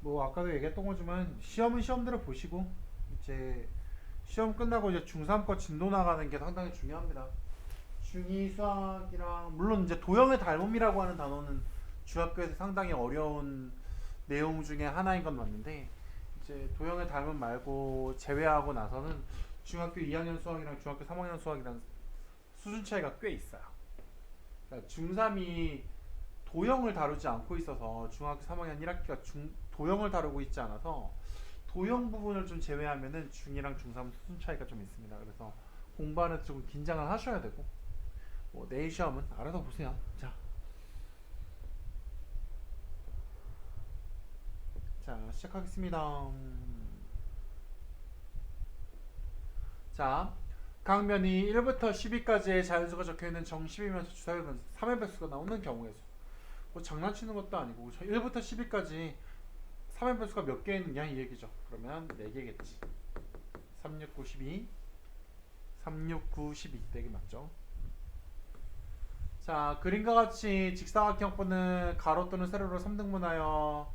뭐 아까도 얘기했던 거지만 시험은 시험대로 보시고 이제 시험 끝나고 이제 중3 거 진도 나가는 게 상당히 중요합니다. 중2 수학이랑 물론 이제 도형의 닮음이라고 하는 단어는 중학교에서 상당히 어려운 내용 중에 하나인 건 맞는데 이제 도형의 닮음 말고 제외하고 나서는 중학교 2학년 수학이랑 중학교 3학년 수학이랑 수준 차이가 꽤 있어요. 그러니까 중3이 도형을 다루지 않고 있어서 중학교 3학년 1학기가 도형을 다루고 있지 않아서 도형 부분을 좀 제외하면은 중2랑 중3 수준 차이가 좀 있습니다. 그래서 공부하는 데 조금 긴장을 하셔야 되고 뭐 내일 시험은 알아서 보세요. 자 시작하겠습니다. 자 각면이 1부터 12까지의 자연수가 적혀있는 정십이면서 주사위면 3의 배수가 나오는 경우의 수. 뭐 장난치는 것도 아니고 1부터 12까지 3의 배수가 몇 개 있느냐 이 얘기죠. 그러면 4개겠지. 3, 6, 9, 12 3, 6, 9, 12 4개 맞죠? 자 그림과 같이 직사각형분은 가로 또는 세로로 3등분하여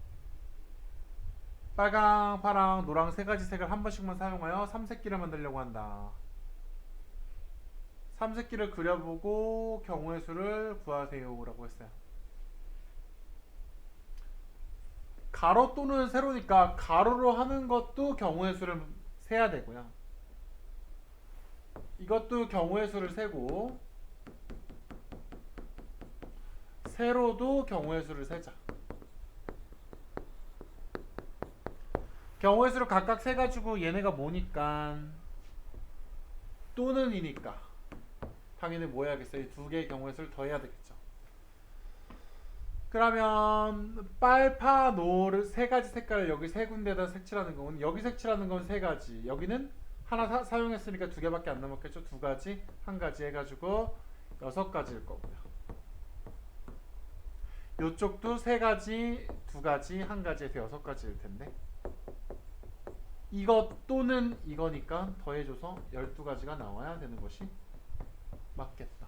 빨강, 파랑, 노랑 세 가지 색을 한 번씩만 사용하여 삼색기를 만들려고 한다. 삼색기를 그려보고 경우의 수를 구하세요 라고 했어요. 가로 또는 세로니까 가로로 하는 것도 경우의 수를 세야 되고요. 이것도 경우의 수를 세고 세로도 경우의 수를 세자. 경우의 수를 각각 세가지고 얘네가 뭐니까 또는이니까 당연히 뭐 해야겠어요? 이 두 개의 경우의 수를 더해야 되겠죠. 그러면 빨파 노를 세 가지 색깔을 여기 세 군데다 색칠하는 경우는 여기 색칠하는 건 세 가지, 여기는 하나 사용했으니까 두 개밖에 안 남았겠죠. 두 가지, 한 가지 해가지고 6가지일 거고요. 이쪽도 세 가지, 두 가지, 한 가지에서 6가지일 텐데 이거 또는 이거니까 더해줘서 12가지가 나와야 되는 것이 맞겠다.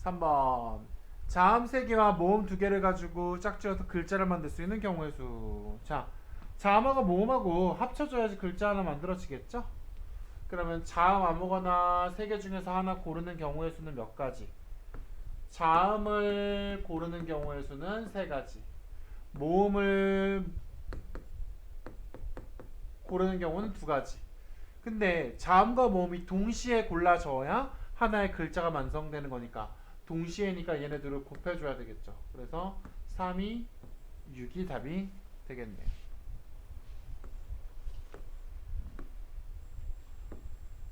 3번 자음 3개와 모음 2개를 가지고 짝지어서 글자를 만들 수 있는 경우의 수. 자, 자음하고 모음하고 합쳐져야지 글자 하나 만들어지겠죠? 그러면 자음 아무거나 3개 중에서 하나 고르는 경우의 수는 몇 가지? 자음을 고르는 경우의 수는 3가지, 모음을 고르는 경우는 2가지. 근데 자음과 모음이 동시에 골라져야 하나의 글자가 완성되는 거니까 동시에니까 얘네들을 곱해줘야 되겠죠. 그래서 3이 6이 답이 되겠네요.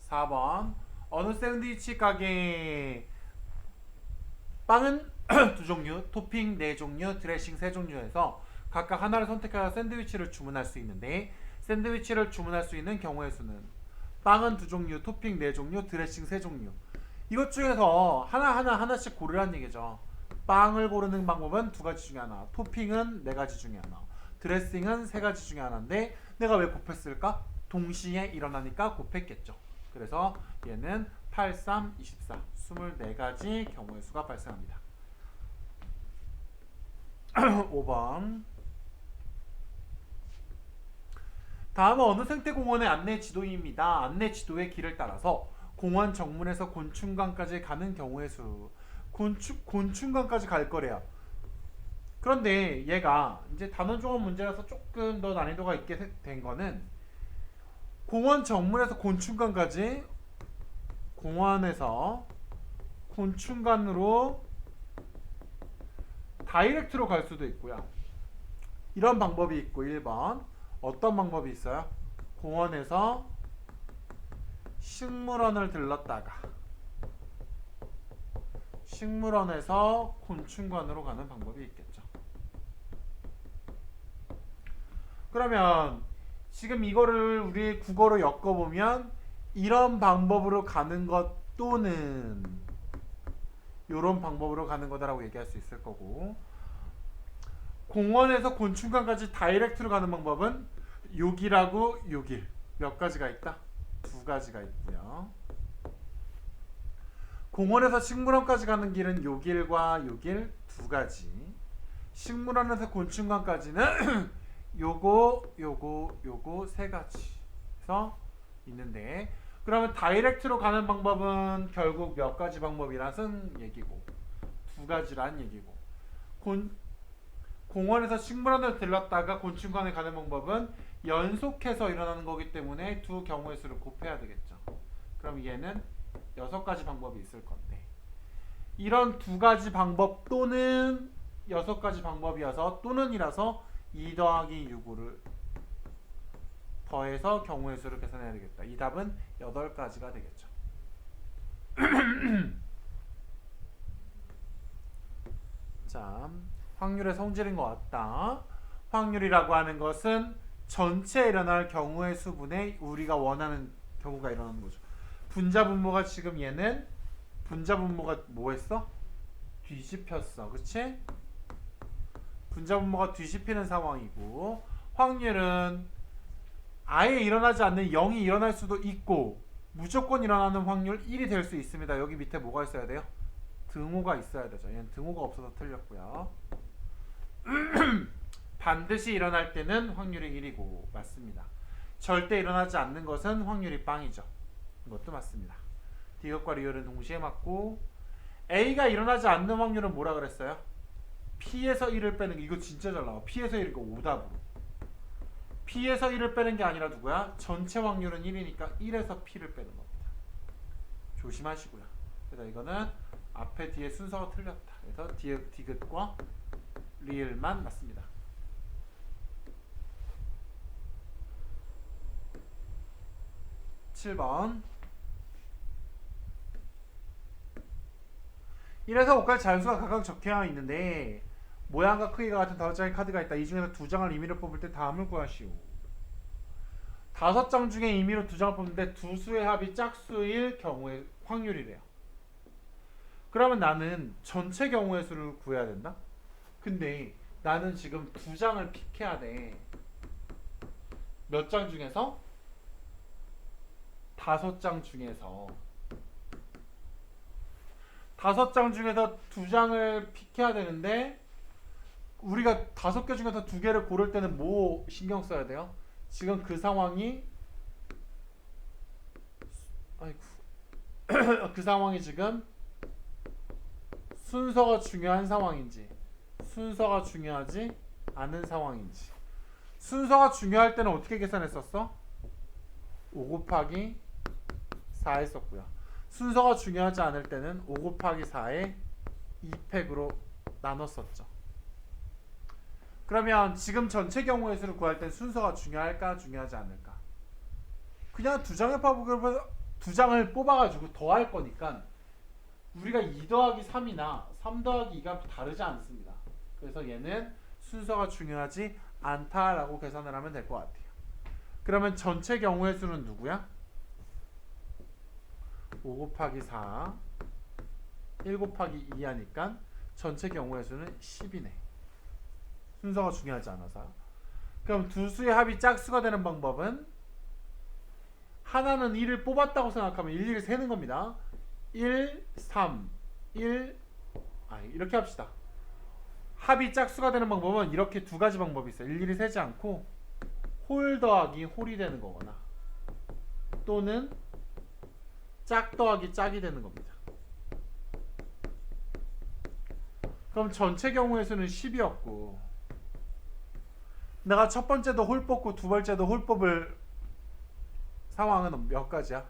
4번 어느 샌드위치 가게 빵은 2종류, 토핑 4종류, 드레싱 3종류에서 각각 하나를 선택하여 샌드위치를 주문할 수 있는데 샌드위치를 주문할 수 있는 경우의 수는 빵은 2종류, 토핑 4종류, 드레싱 3종류. 이것 중에서 하나씩 고르라는 얘기죠. 빵을 고르는 방법은 2가지 중에 하나, 토핑은 4가지 중에 하나, 드레싱은 3가지 중에 하나인데 내가 왜 곱했을까? 동시에 일어나니까 곱했겠죠. 그래서 얘는 8, 3, 24 24가지 경우의 수가 발생합니다. 5번 다음은 어느 생태공원의 안내 지도입니다. 안내 지도의 길을 따라서 공원 정문에서 곤충관까지 가는 경우의 수. 곤충관까지 갈 거래요. 그런데 얘가 이제 단원종합 문제라서 조금 더 난이도가 있게 된 거는 공원 정문에서 곤충관까지 공원에서 곤충관으로 다이렉트로 갈 수도 있고요. 이런 방법이 있고 1번 어떤 방법이 있어요? 공원에서 식물원을 들렀다가 식물원에서 곤충관으로 가는 방법이 있겠죠. 그러면 지금 이거를 우리 국어로 엮어보면 이런 방법으로 가는 것 또는 이런 방법으로 가는 거다라고 얘기할 수 있을 거고, 공원에서 곤충관까지 다이렉트로 가는 방법은 요길하고 요길 몇 가지가 있다? 2가지가 있고요. 공원에서 식물원까지 가는 길은 요길과 요길 2가지, 식물원에서 곤충관까지는 요거 세 가지에서 있는데, 그러면 다이렉트로 가는 방법은 결국 몇 가지 방법이라는 얘기고, 두 가지란 얘기고, 공원에서 식물원을 들렀다가 곤충관에 가는 방법은 연속해서 일어나는 거기 때문에 두 경우의 수를 곱해야 되겠죠. 그럼 얘는 6가지 방법이 있을 건데, 이런 두 가지 방법 또는 6가지 방법이어서 또는이라서 2 더하기 6을 더해서 경우의 수를 계산해야 되겠다. 이 답은 8가지가 되겠죠. 자, 확률의 성질인 것 같다. 확률이라고 하는 것은 전체 일어날 경우의 수분의 우리가 원하는 경우가 일어나는 거죠. 분자 분모가 지금 얘는 분자 분모가 뭐 했어? 뒤집혔어. 그치? 분자 분모가 뒤집히는 상황이고, 확률은 아예 일어나지 않는 0이 일어날 수도 있고 무조건 일어나는 확률 1이 될 수 있습니다. 여기 밑에 뭐가 있어야 돼요? 등호가 있어야 되죠. 얘는 등호가 없어서 틀렸고요. 반드시 일어날 때는 확률이 1이고 맞습니다. 절대 일어나지 않는 것은 확률이 빵이죠. 이것도 맞습니다. 디귿과 리을은 동시에 맞고, A가 일어나지 않는 확률은 뭐라 그랬어요? P에서 1을 빼는 게, 이거 진짜 잘 나와. P에서 1이니까 오답으로. P에서 1을 빼는 게 아니라 누구야? 전체 확률은 1이니까 1에서 P를 빼는 겁니다. 조심하시고요. 그래서 이거는 앞에 뒤에 순서가 틀렸다. 그래서 디귿과 리을만 맞습니다. 7번 1에서 5까지 자연수가 각각 적혀 있는데 모양과 크기가 같은 5장의 카드가 있다. 이 중에서 2장을 임의로 뽑을 때 다음을 구하시오. 5장 중에 임의로 2장을 뽑는데 두 수의 합이 짝수일 경우의 확률이래요. 그러면 나는 전체 경우의 수를 구해야 된다? 근데 나는 지금 2장을 픽해야 돼. 몇 장 중에서? 5장 중에서 5장 중에서 2장을 픽해야 되는데, 우리가 5개 중에서 2개를 고를 때는 뭐 신경 써야 돼요? 지금 그 상황이 그 상황이 지금 순서가 중요한 상황인지 순서가 중요하지 않은 상황인지. 순서가 중요할 때는 어떻게 계산했었어? 5 곱하기 4 했었고요. 순서가 중요하지 않을 때는 5 곱하기 4에 2팩으로 나눴었죠. 그러면 지금 전체 경우의 수를 구할 땐 순서가 중요할까 중요하지 않을까? 그냥 2장을 뽑아가지고 더할 거니까 우리가 2 더하기 3이나 3 더하기 2가 다르지 않습니다. 그래서 얘는 순서가 중요하지 않다라고 계산을 하면 될 것 같아요. 그러면 전체 경우의 수는 누구야? 5 곱하기 4 1 곱하기 2 하니까 전체 경우의 수는 10이네. 순서가 중요하지 않아서. 그럼 두 수의 합이 짝수가 되는 방법은, 하나는 1을 뽑았다고 생각하면 일일이 세는 겁니다. 1, 3, 1, 이렇게 합시다. 합이 짝수가 되는 방법은 이렇게 두 가지 방법이 있어요. 일일이 세지 않고 홀 더하기 홀이 되는 거거나, 또는 짝 더하기 짝이 되는 겁니다. 그럼 전체 경우의 수는 10이었고, 내가 첫 번째도 홀 뽑고 두 번째도 홀 뽑을 상황은 몇 가지야?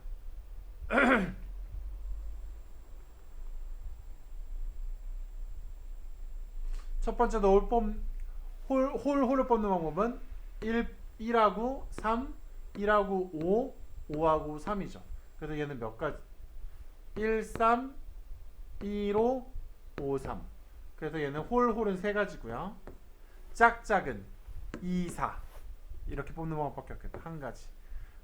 첫 번째도 홀을 뽑는 방법은 1하고 3, 1하고 5, 5하고 3이죠. 그래서 얘는 몇 가지? 1, 3, 2, 5, 5, 3. 그래서 얘는 홀은 세 가지고요. 짝짝은 2, 4 이렇게 뽑는 방법밖에 없겠다. 한 가지.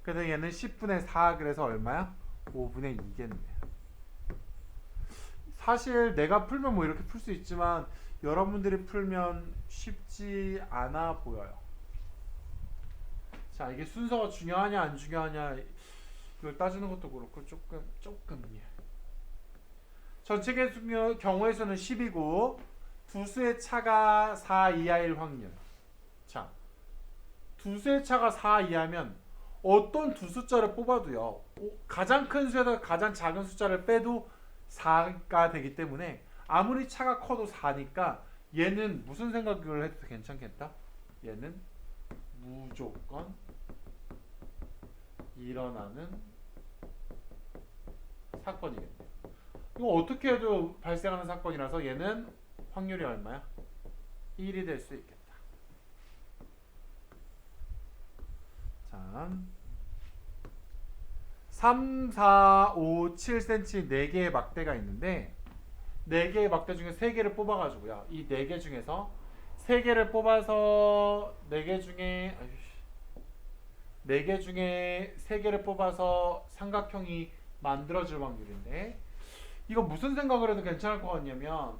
그래서 얘는 10분의 4, 그래서 얼마야? 5분의 2겠네요. 사실 내가 풀면 뭐 이렇게 풀 수 있지만 여러분들이 풀면 쉽지 않아 보여요. 자, 이게 순서가 중요하냐 안 중요하냐 이걸 따지는 것도 그렇고 조금 전체 경우의 수는 10이고 두 수의 차가 4 이하일 확률. 자, 두 수의 차가 4 이하면 어떤 두 숫자를 뽑아도요. 가장 큰 수에서 가장 작은 숫자를 빼도 4가 되기 때문에 아무리 차가 커도 4니까 얘는 무슨 생각을 해도 괜찮겠다? 얘는 무조건 일어나는 사건이겠네요. 이거 어떻게 해도 발생하는 사건이라서 얘는 확률이 얼마야? 1이 될 수 있겠다. 자, 3, 4, 5, 7cm 4개의 막대가 있는데 4개의 막대 중에 3개를 뽑아가지고요. 이 4개 중에서 3개를 뽑아서 4개 중에 4개 중에 3개를 뽑아서 삼각형이 만들어질 확률인데 이거 무슨 생각을 해도 괜찮을 것 같냐면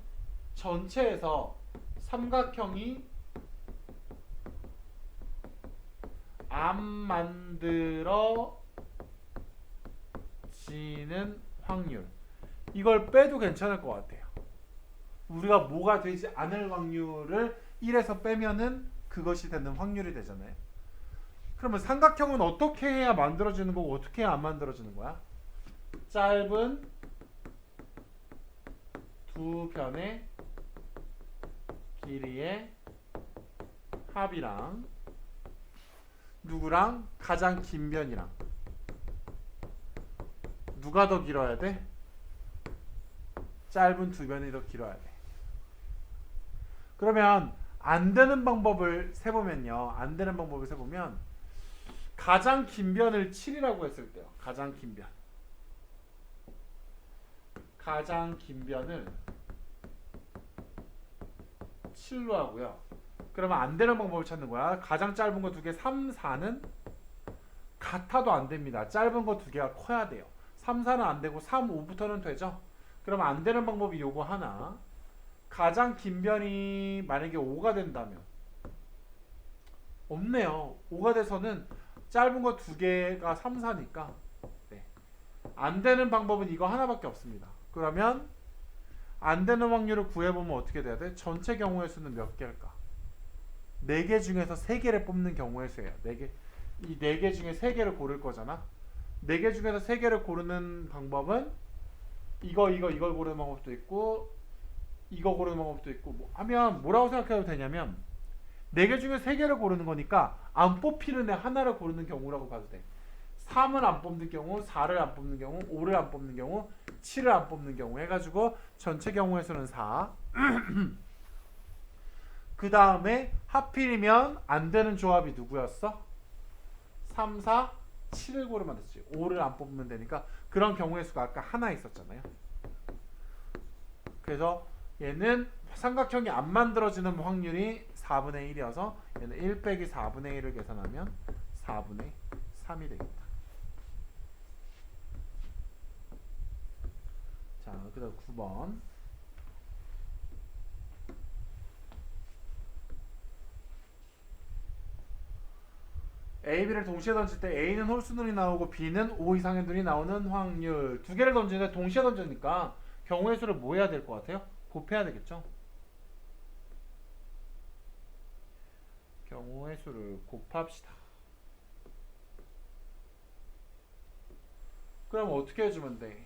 전체에서 삼각형이 안 만들어지는 확률 이걸 빼도 괜찮을 것 같아요. 우리가 뭐가 되지 않을 확률을 1에서 빼면은 그것이 되는 확률이 되잖아요. 그러면 삼각형은 어떻게 해야 만들어지는 거고 어떻게 해야 안 만들어지는 거야? 짧은 두 변의 길이의 합이랑 누구랑? 가장 긴 변이랑 누가 더 길어야 돼? 짧은 두 변이 더 길어야 돼. 그러면 안 되는 방법을 세보면요. 안 되는 방법을 세보면 가장 긴 변을 7이라고 했을 때요. 가장 긴 변. 가장 긴 변을 7로 하고요. 그러면 안 되는 방법을 찾는 거야. 가장 짧은 거 2개 3, 4는 같아도 안 됩니다. 짧은 거 2개가 커야 돼요. 3, 4는 안 되고 3, 5부터는 되죠. 그러면 안 되는 방법이 요거 하나. 가장 긴 변이 만약에 5가 된다면 없네요. 5가 돼서는 짧은 거 2개가 3, 4니까 네. 안 되는 방법은 이거 하나밖에 없습니다. 그러면 안 되는 확률을 구해보면 어떻게 돼야 돼? 전체 경우의 수는 몇 개일까? 4개 중에서 3개를 뽑는 경우의 수예요. 4개. 이 4개 중에 3개를 고를 거잖아. 4개 중에서 3개를 고르는 방법은 이걸 고르는 방법도 있고 이거 고르는 방법도 있고 뭐 하면 뭐라고 생각해도 되냐면 4개 중에 3개를 고르는 거니까 안 뽑히는 애 하나를 고르는 경우라고 봐도 돼. 3을 안 뽑는 경우, 4를 안 뽑는 경우, 5를 안 뽑는 경우, 7을 안 뽑는 경우 해가지고 전체 경우의 수는 4. 그 다음에 하필이면 안 되는 조합이 누구였어? 3, 4, 7을 고르면 되지. 5를 안 뽑으면 되니까 그런 경우의 수가 아까 하나 있었잖아요. 그래서 얘는 삼각형이 안 만들어지는 확률이 4분의 1이어서 얘는 1 빼기 4분의 1을 계산하면 4분의 3이 되겠다. 자, 그 다음 9번. A, B를 동시에 던질 때 A는 홀수 눈이 나오고 B는 5 이상의 눈이 나오는 확률. 두 개를 던지는데 동시에 던지니까 경우의 수를 뭐 해야 될 것 같아요? 곱해야 되겠죠? 경우의 수를 곱합시다. 그럼 어떻게 해주면 돼?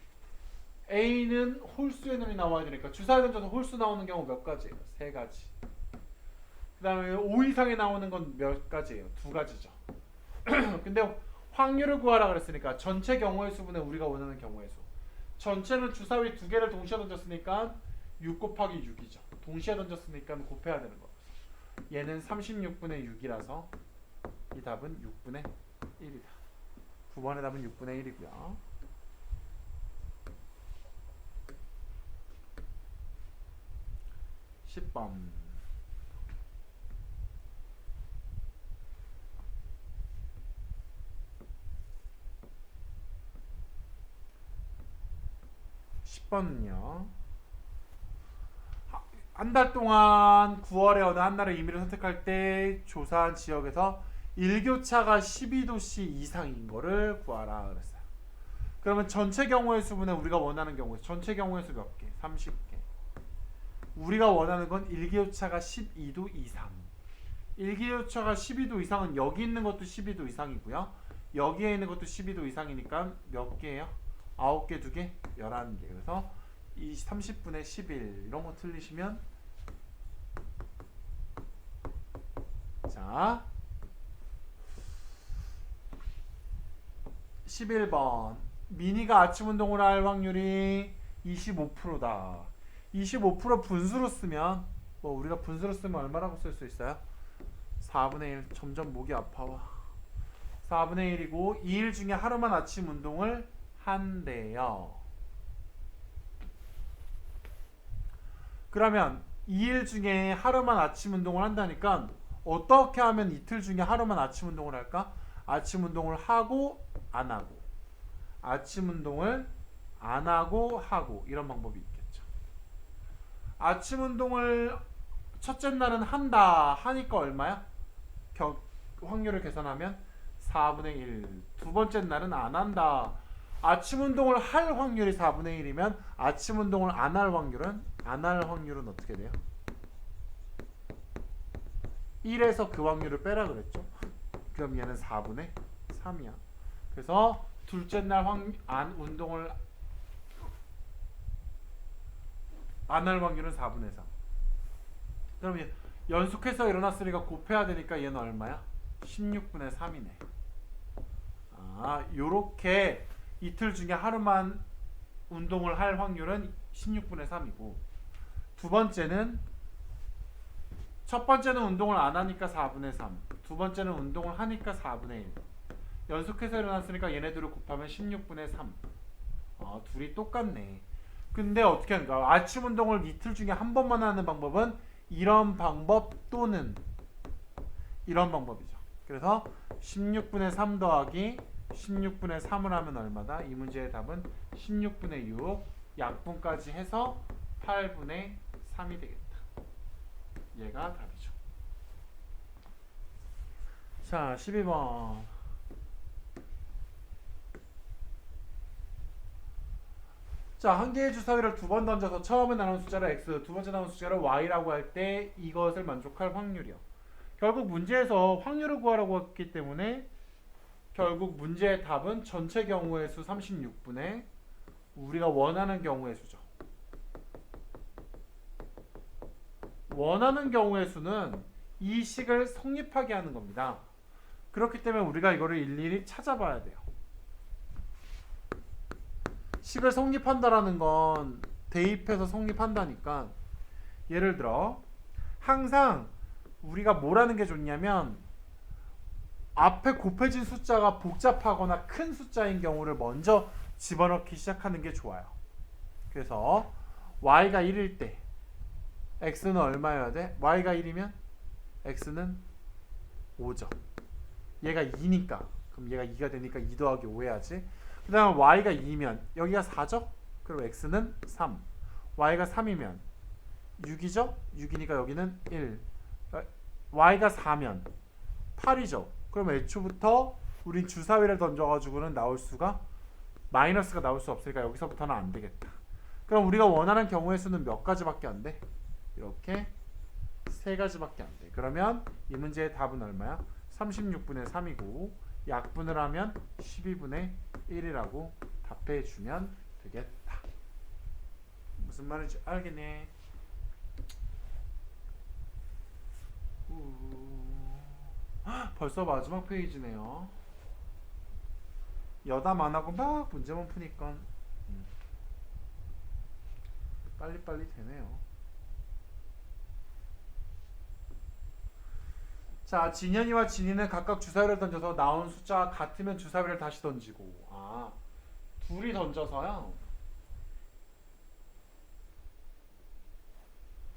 A는 홀수의 눈이 나와야 되니까 주사위 던져서 홀수 나오는 경우 몇 가지예요? 3가지. 그 다음에 5 이상에 나오는 건 몇 가지예요? 2가지죠. 근데 확률을 구하라 그랬으니까 전체 경우의 수분의 우리가 원하는 경우의 수. 전체는 주사위 2개를 동시에 던졌으니까 6 곱하기 6이죠. 동시에 던졌으니까 곱해야 되는 거. 얘는 36분의 6이라서 이 답은 6분의 1이다. 9번의 답은 6분의 1이고요. 10번. 번은요. 한 달 동안 9월에 어느 한 날의 임의를 선택할 때 조사한 지역에서 일교차가 12도씨 이상인 거를 구하라 그랬어요. 그러면 전체 경우의 수분에 우리가 원하는 경우에 전체 경우의 수 몇 개? 30개. 우리가 원하는 건 일기오차가 12도 이상. 일기오차가 12도 이상은 여기 있는 것도 12도 이상이고요. 여기에 있는 것도 12도 이상이니까 몇 개예요? 9개, 2개? 11개. 그래서 이 30분의 11 이런 거 틀리시면 자 11번 미니가 아침 운동을 할 확률이 25%다. 25% 분수로 쓰면 뭐 우리가 분수로 쓰면 얼마라고 쓸 수 있어요? 4분의 1. 점점 목이 아파와. 4분의 1이고 2일 중에 하루만 아침 운동을 한대요. 그러면 2일 중에 하루만 아침 운동을 한다니까 어떻게 하면 이틀 중에 하루만 아침 운동을 할까? 아침 운동을 하고 안 하고 아침 운동을 안 하고 하고 이런 방법이 있겠죠. 아침 운동을 첫째 날은 한다 하니까 얼마야? 확률을 계산하면 4분의 1. 두 번째 날은 안 한다. 아침 운동을 할 확률이 4분의 1이면 아침 운동을 안 할 확률은 어떻게 돼요? 1에서 그 확률을 빼라 그랬죠. 그럼 얘는 4분의 3이야. 그래서 둘째 날 운동을 안 할 확률은 4분의 3. 그럼 연속해서 일어났으니까 곱해야 되니까 얘는 얼마야? 16분의 3이네. 요렇게 이틀 중에 하루만 운동을 할 확률은 16분의 3이고 두 번째는 첫 번째는 운동을 안 하니까 4분의 3 두 번째는 운동을 하니까 4분의 1 연속해서 일어났으니까 얘네들을 곱하면 16분의 3 둘이 똑같네. 근데 어떻게 하는가? 아침 운동을 이틀 중에 한 번만 하는 방법은 이런 방법 또는 이런 방법이죠. 그래서 16분의 3 더하기 16분의 3을 하면 얼마다? 이 문제의 답은 16분의 6 약분까지 해서 8분의 3이 되겠다. 얘가 답이죠. 자 12번 자, 한 개의 주사위를 두 번 던져서 처음에 나온 숫자를 x, 두 번째 나온 숫자를 y라고 할 때 이것을 만족할 확률이요. 결국 문제에서 확률을 구하라고 했기 때문에 결국 문제의 답은 전체 경우의 수 36분의 우리가 원하는 경우의 수죠. 원하는 경우의 수는 이 식을 성립하게 하는 겁니다. 그렇기 때문에 우리가 이거를 일일이 찾아봐야 돼요. 식을 성립한다라는 건 대입해서 성립한다니까 예를 들어 항상 우리가 뭐라는 게 좋냐면 앞에 곱해진 숫자가 복잡하거나 큰 숫자인 경우를 먼저 집어넣기 시작하는 게 좋아요. 그래서 y가 1일 때 x는 얼마여야 돼? y가 1이면 x는 5죠. 얘가 2니까 그럼 얘가 2가 되니까 2 더하기 5 해야지. 그 다음에 y가 2면 여기가 4죠? 그럼 x는 3 y가 3이면 6이죠? 6이니까 여기는 1 y가 4면 8이죠? 그럼 애초부터 우린 주사위를 던져가지고는 나올 수가 마이너스가 나올 수 없으니까 여기서부터는 안 되겠다. 그럼 우리가 원하는 경우의 수는 몇 가지밖에 안 돼? 이렇게 3가지밖에 안 돼. 그러면 이 문제의 답은 얼마야? 36분의 3이고 약분을 하면 12분의 1이라고 답해 주면 되겠다. 무슨 말인지 알겠네. 벌써 마지막 페이지네요. 여담 안 하고 막 문제만 푸니까 빨리빨리 되네요. 자, 진현이와 진이는 각각 주사위를 던져서 나온 숫자가 같으면 주사위를 다시 던지고 둘이 던져서요.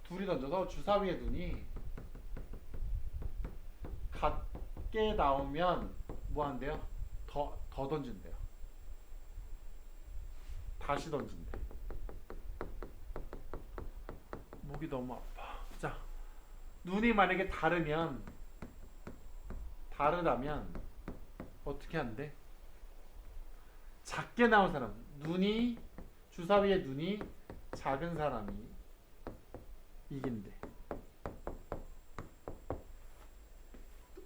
둘이 던져서 주사위의 눈이 같게 나오면 뭐 한대요? 더 던진대요. 다시 던진대. 목이 너무 아파. 자, 눈이 만약에 다르다면 어떻게 한대? 작게 나온 사람, 주사위의 눈이 작은 사람이 이긴대.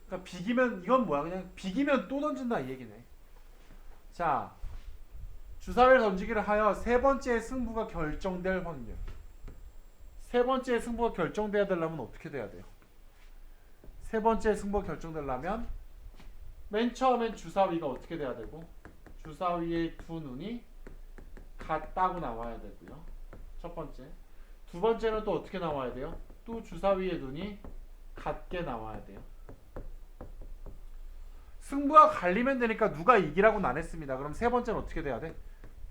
그러니까 비기면 이건 뭐야? 그냥 비기면 또 던진다 이 얘기네. 자, 주사위를 던지기를 하여 세 번째 승부가 결정될 확률. 세 번째 승부가 결정돼야 되려면 어떻게 돼야 돼요? 세 번째 승부가 결정되려면 맨 처음엔 주사위가 어떻게 돼야 되고 주사위의 두 눈이 같다고 나와야 되고요. 첫 번째. 두 번째는 또 어떻게 나와야 돼요? 또 주사위의 눈이 같게 나와야 돼요. 승부가 갈리면 되니까 누가 이기라고는 안 했습니다. 그럼 세 번째는 어떻게 돼야 돼?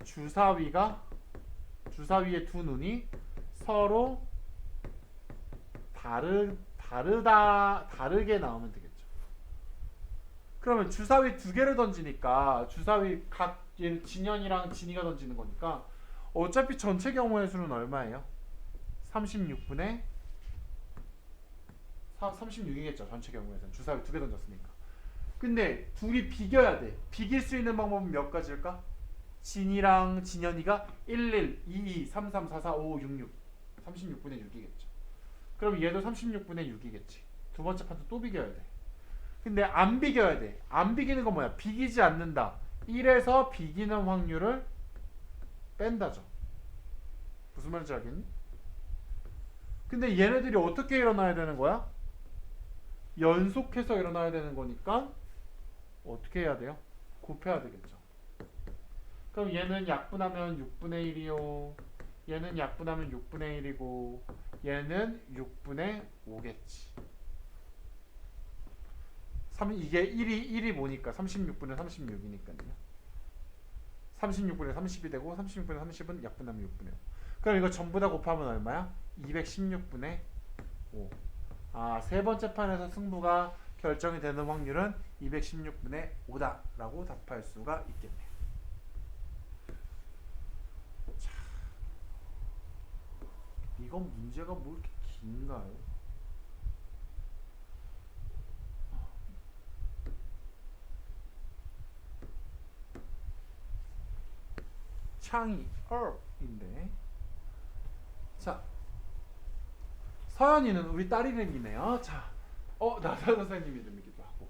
주사위의 두 눈이 서로 다르게 나오면 되겠죠. 그러면 주사위 두 개를 던지니까 주사위 각 진현이랑 진이가 던지는 거니까 어차피 전체 경우의 수는 얼마예요? 36분의 36이겠죠. 전체 경우에서는 주사위 두 개 던졌으니까. 근데 둘이 비겨야 돼. 비길 수 있는 방법은 몇 가지일까? 진이랑 진현이가 11, 22, 33, 44, 55, 66 36분의 6이겠죠. 그럼 얘도 36분의 6이겠지. 두 번째 판도 또 비겨야 돼. 근데 안 비겨야 돼. 안 비기는 건 뭐야? 비기지 않는다. 1에서 비기는 확률을 뺀다죠. 무슨 말인지 알겠니? 근데 얘네들이 어떻게 일어나야 되는 거야? 연속해서 일어나야 되는 거니까 어떻게 해야 돼요? 곱해야 되겠죠. 그럼 얘는 약분하면 6분의 1이요. 얘는 약분하면 6분의 1이고 얘는 6분의 5겠지. 이게 1이 뭐니까 36분의 36이니까요. 36분의 30이 되고 36분의 30은 약분하면 6분의 5. 그럼 이거 전부 다 곱하면 얼마야? 216분의 5. 아, 세 번째 판에서 승부가 결정이 되는 확률은 216분의 5다 라고 답할 수가 있겠네요. 자, 이건 문제가 뭐 이렇게 긴가요? 창이 인데. 자, 서연이는 우리 딸 이름이네요. 자, 나사 선생님 이름이기도 하고.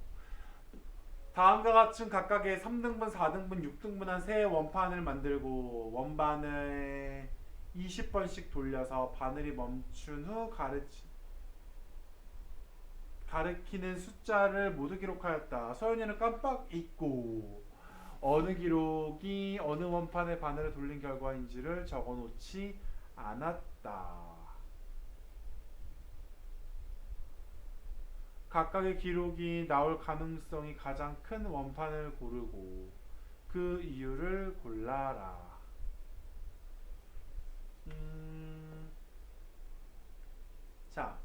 다음과 같은 각각의 3등분, 4등분, 6등분한 세 원판을 만들고 원반을 20번씩 돌려서 바늘이 멈춘 후 가리키는 숫자를 모두 기록하였다. 서연이는 깜빡 잊고 어느 기록이 어느 원판의 바늘을 돌린 결과인지를 적어놓지 않았다. 각각의 기록이 나올 가능성이 가장 큰 원판을 고르고 그 이유를 골라라. 자,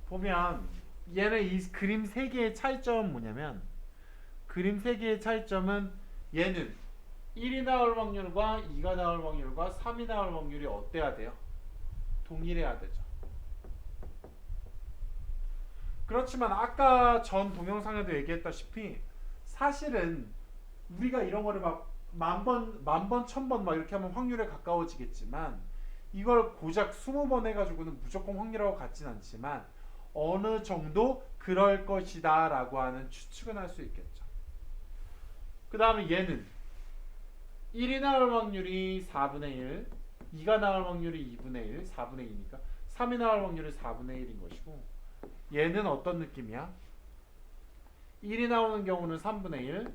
보면 얘는 이 그림 3개의 차이점은 뭐냐면 그림 3개의 차이점은 얘는 1이 나올 확률과 2가 나올 확률과 3이 나올 확률이 어때야 돼요? 동일해야 되죠. 그렇지만 아까 전 동영상에도 얘기했다시피 사실은 우리가 이런 거를 막 만번, 천번 막 이렇게 하면 확률에 가까워지겠지만 이걸 고작 20번 해가지고는 무조건 확률하고 같진 않지만 어느 정도 그럴 것이다 라고 하는 추측은 할 수 있겠죠. 그 다음에 얘는 1이 나올 확률이 4분의 1, 2가 나올 확률이 2분의 1, 4분의 2니까 3이 나올 확률이 4분의 1인 것이고 얘는 어떤 느낌이야? 1이 나오는 경우는 3분의 1,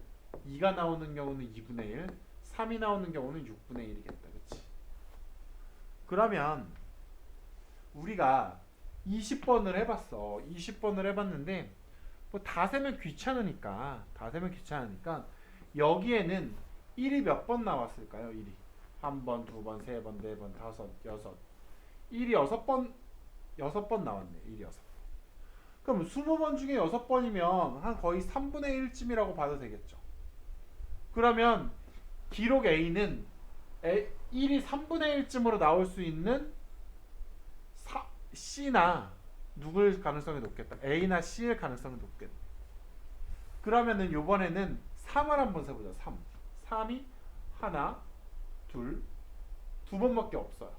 2가 나오는 경우는 2분의 1, 3이 나오는 경우는 6분의 1이겠다. 그치? 그러면 우리가 20번을 해봤어. 20번을 해봤는데 뭐 다 세면 귀찮으니까 여기에는 1이 몇 번 나왔을까요? 1이 1번, 2번, 3번, 4번, 5, 6 1이 6번 나왔네. 1이 6번. 그럼 20번 중에 6번이면 한 거의 3분의 1쯤이라고 봐도 되겠죠. 그러면 기록 A는 1이 3분의 1쯤으로 나올 수 있는 C나 누굴 가능성이 높겠다. A나 C일 가능성이 높겠다. 그러면은 요번에는 3을 한번 세보자. 3이 하나, 둘 두 번밖에 없어요.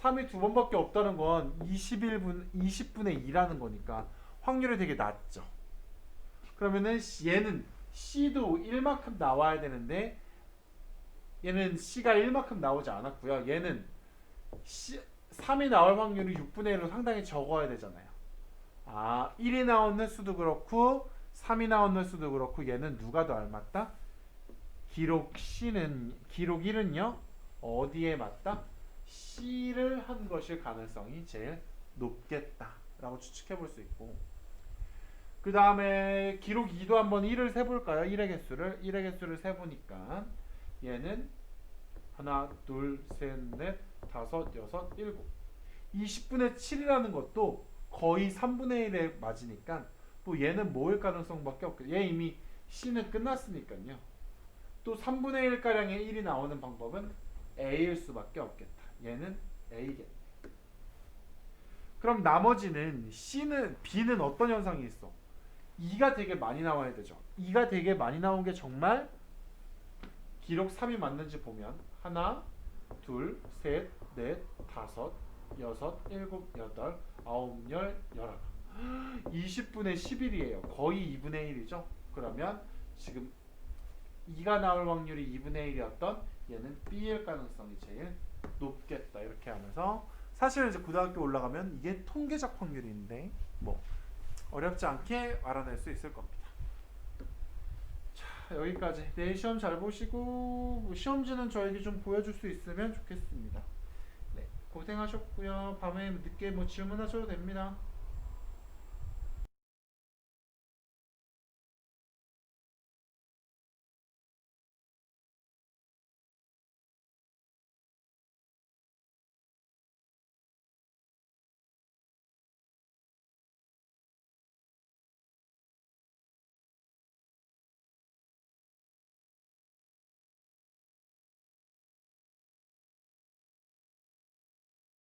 3이 두 번밖에 없다는 건 20분의 2라는 거니까 확률이 되게 낮죠. 그러면은 얘는 C도 1만큼 나와야 되는데 얘는 C가 1만큼 나오지 않았고요. 얘는 3이 나올 확률이 6분의 1로 상당히 적어야 되잖아요. 1이 나온 횟수도 그렇고 3이 나온 횟수도 그렇고 얘는 누가 더 알맞다? 기록 1은요 어디에 맞다? C를 한 것일 가능성이 제일 높겠다 라고 추측해 볼 수 있고, 그 다음에 기록 2도 한번 1을 세볼까요? 1의 개수를 세보니까 얘는 하나 둘셋넷 다섯 여섯 일곱 20분의 7이라는 것도 거의 3분의 1에 맞으니까 또 얘는 뭐일 가능성밖에 없겠죠. 얘 이미 C는 끝났으니까요. 또 3분의 1가량의 1이 나오는 방법은 A일 수밖에 없겠다. 얘는 A겠네. 그럼 나머지는 B는 어떤 현상이 있어? 2가 되게 많이 나와야 되죠. 2가 되게 많이 나온 게 정말 기록 3이 맞는지 보면 하나, 둘, 셋, 넷, 다섯, 여섯, 일곱, 여덟, 아홉, 열, 열하나 20분의 11이에요. 거의 2분의 1이죠. 그러면 지금 2가 나올 확률이 2분의 1이었던 얘는 B일 가능성이 제일 높겠다. 이렇게 하면서 사실 이제 고등학교 올라가면 이게 통계적 확률인데 뭐 어렵지 않게 알아낼 수 있을 겁니다. 자, 여기까지. 내일 시험 잘 보시고 시험지는 저에게 좀 보여줄 수 있으면 좋겠습니다. 네, 고생하셨고요. 밤에 늦게 뭐 질문하셔도 됩니다.